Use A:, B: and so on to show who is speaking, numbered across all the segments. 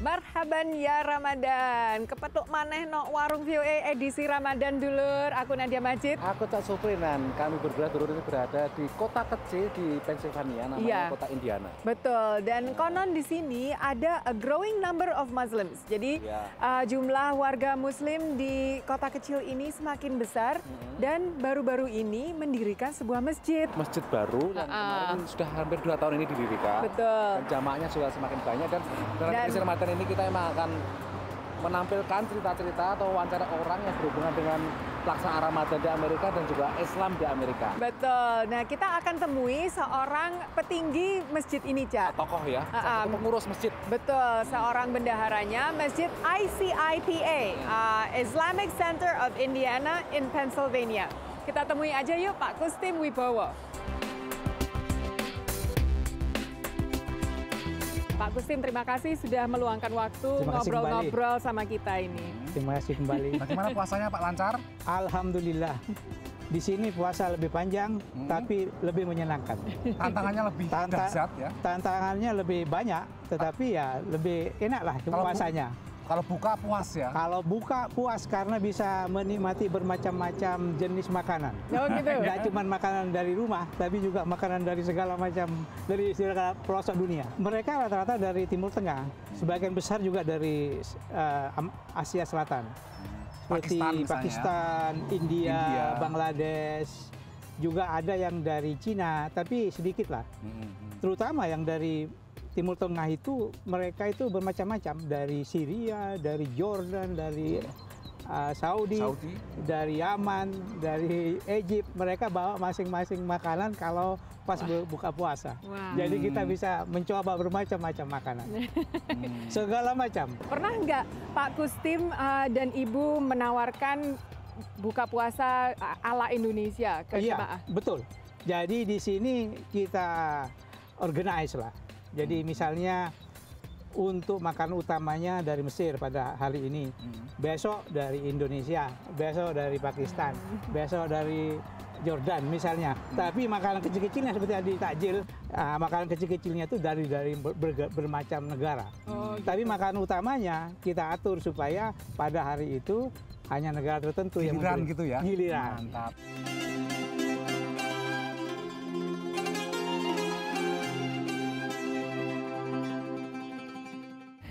A: Marhaban ya Ramadan. Kepetuk maneh no warung VOA edisi Ramadan dulur. Aku Nadia Majid.
B: Aku Tak Suprinan. Kami berdua dulur ini berada di kota kecil di Pennsylvania, namanya kota Indiana.
A: Betul. Dan konon di sini ada a growing number of Muslims. Jadi jumlah warga Muslim di kota kecil ini semakin besar dan baru-baru ini mendirikan sebuah masjid.
B: Masjid baru yang kemarin sudah hampir 2 tahun ini didirikan.
A: Betul.
B: Dan jamaahnya sudah semakin banyak dan dalam edisi Ramadan ini kita emang akan menampilkan cerita-cerita atau wawancara orang yang berhubungan dengan pelaksanaan Ramadan di Amerika dan juga Islam di Amerika.
A: Betul. Nah, kita akan temui seorang petinggi masjid ini, Cak.
B: Tokoh ya, pengurus masjid.
A: Betul, seorang bendaharanya Masjid ICIPA, Islamic Center of Indiana in Pennsylvania. Kita temui aja yuk Pak Kustim Wibowo. Pak Kustim, terima kasih sudah meluangkan waktu ngobrol-ngobrol sama kita ini.
C: Terima kasih kembali.
B: Bagaimana puasanya Pak, lancar?
C: Alhamdulillah. Di sini puasa lebih panjang, tapi lebih menyenangkan.
B: Tantangannya lebih dahsyat ya?
C: Tantangannya lebih banyak, tetapi ya lebih enak lah puasanya.
B: Kalau buka puas ya? Kalau
C: buka puas karena bisa menikmati bermacam-macam jenis makanan.
A: Oh gitu?
C: Nggak cuma makanan dari rumah, tapi juga makanan dari segala macam, dari segala pelosok dunia. Mereka rata-rata dari Timur Tengah, sebagian besar juga dari Asia Selatan. Seperti Pakistan, India, Bangladesh, juga ada yang dari Cina, tapi sedikit lah. Terutama yang dari Timur Tengah itu, mereka itu bermacam-macam. Dari Syria, dari Jordan, dari Saudi, dari Yaman, dari Egypt. Mereka bawa masing-masing makanan kalau pas buka puasa. Jadi kita bisa mencoba bermacam-macam makanan. Segala macam.
A: Pernah nggak Pak Kustim dan Ibu menawarkan buka puasa ala Indonesia ke jemaah?
C: Iya, betul. Jadi di sini kita organize lah. Jadi misalnya untuk makan utamanya dari Mesir pada hari ini, besok dari Indonesia, besok dari Pakistan, besok dari Jordan misalnya. Tapi makanan kecil-kecilnya seperti tadi takjil, makanan kecil-kecilnya itu dari bermacam negara. Tapi makanan utamanya kita atur supaya pada hari itu hanya negara tertentu yang
B: giliran gitu ya.
C: Giliran.
B: Mantap.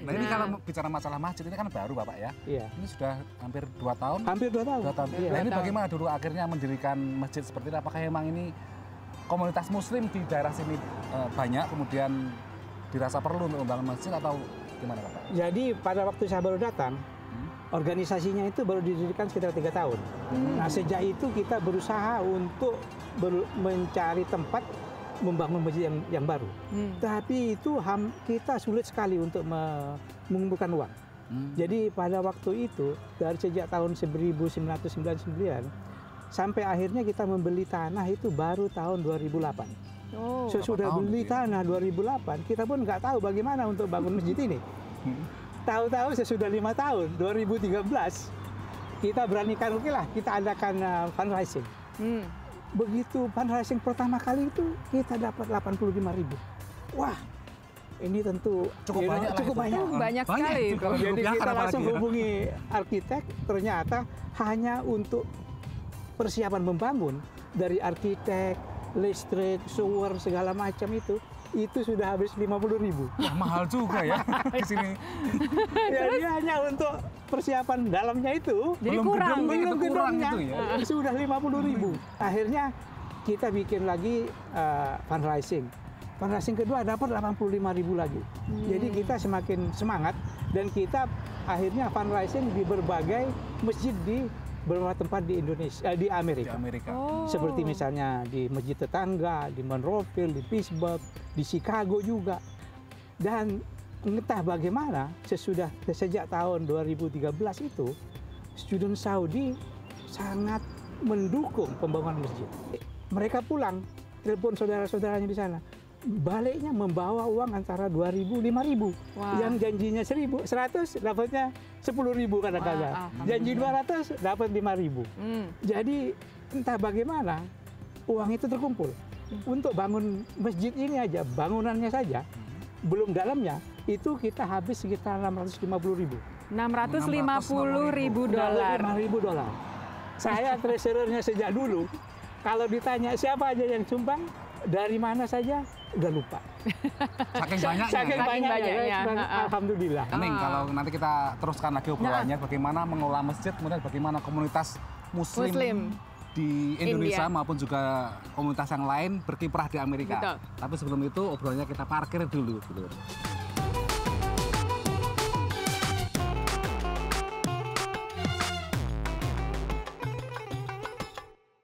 B: Nah, ini kalau bicara masalah masjid ini kan baru Bapak ya?
C: Iya.
B: Ini sudah hampir 2 tahun?
C: Hampir 2 tahun.
B: 2 tahun.
C: Iya.
B: Nah, ini bagaimana dulu akhirnya mendirikan masjid seperti ini? Apakah memang ini komunitas muslim di daerah sini banyak, kemudian dirasa perlu untuk membangun masjid atau gimana Bapak?
C: Jadi pada waktu saya baru datang, organisasinya itu baru didirikan sekitar 3 tahun. Nah, sejak itu kita berusaha untuk mencari tempat membangun masjid yang baru. Tapi itu kita sulit sekali untuk mengumpulkan uang. Jadi pada waktu itu, dari sejak tahun 1999, sampai akhirnya kita membeli tanah itu baru tahun 2008. Sesudah beli tanah 2008, kita pun nggak tahu bagaimana untuk bangun masjid ini. Tahu-tahu sesudah 5 tahun, 2013, kita beranikan, oke lah, kita adakan fundraising. Begitu fundraising pertama kali itu kita dapat 85.000. Wah, ini tentu
B: cukup banyak
A: sekali.
C: Jadi kita langsung hubungi arsitek, ternyata hanya untuk persiapan membangun dari arsitek, listrik, sewer segala macam itu sudah habis 50.000.
B: Wah, mahal juga ya di sini.
C: Jadi hanya untuk persiapan dalamnya itu,
A: jadi belum
C: gedungnya
B: itu ya?
C: Sudah 50.000. Akhirnya kita bikin lagi fundraising. Fundraising kedua dapat 85.000 lagi. Jadi kita semakin semangat dan kita akhirnya fundraising di berbagai masjid di beberapa tempat di Indonesia, di Amerika. Seperti misalnya di masjid tetangga, di Monroeville, di Pittsburgh, di Chicago juga. Dan entah bagaimana sejak tahun 2013 itu, student Saudi sangat mendukung pembangunan masjid. Mereka pulang, telepon saudara-saudaranya di sana. Baliknya membawa uang antara 2.000, 5.000. Yang janjinya 100, dapatnya 10.000 kadang-kadang. Janji 200, dapat 5.000. Jadi entah bagaimana uang itu terkumpul. Untuk bangun masjid ini aja, bangunannya saja, belum dalamnya, itu kita habis sekitar 650.000.
A: 650.000 dolar.
C: $650.000. Saya treasurernya sejak dulu. Kalau ditanya siapa aja yang sumbang, dari mana saja, udah lupa.
B: Saking banyaknya.
A: Saking banyaknya.
C: Alhamdulillah.
B: Ning, kalau nanti kita teruskan lagi obrolannya bagaimana mengelola masjid, kemudian bagaimana komunitas Muslim di Indonesia maupun juga komunitas yang lain berkiprah di Amerika.
A: Betul.
B: Tapi sebelum itu obrolannya kita parkir dulu.